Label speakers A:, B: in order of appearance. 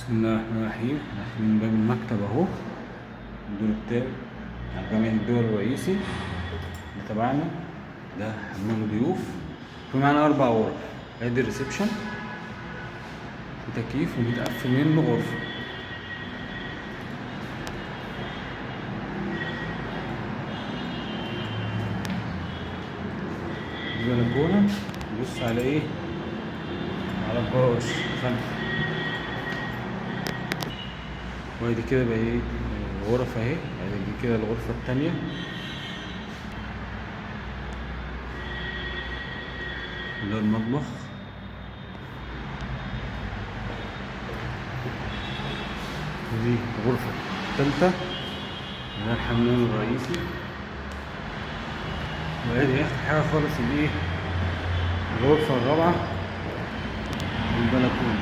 A: بسم الله الرحمن الرحيم. احنا داخلين باب المكتب اهو، الدور التاني على جميع الدور الرئيسي اللي تبعنا. ده حمام ضيوف، في معانا 4 غرف. ادي الريسبشن، في تكييف وبيتقفل منه غرفة. البلكونة بص على ايه؟ على الجراج خلف. وادي كده بقى ايه غرف اهي. ادي دي كده الغرفة التانية. ده المطبخ. ودي الغرفة التالتة، ده الحمام الرئيسي. وادي اخر حاجة خالص الايه الغرفة الرابعة والبلكونة.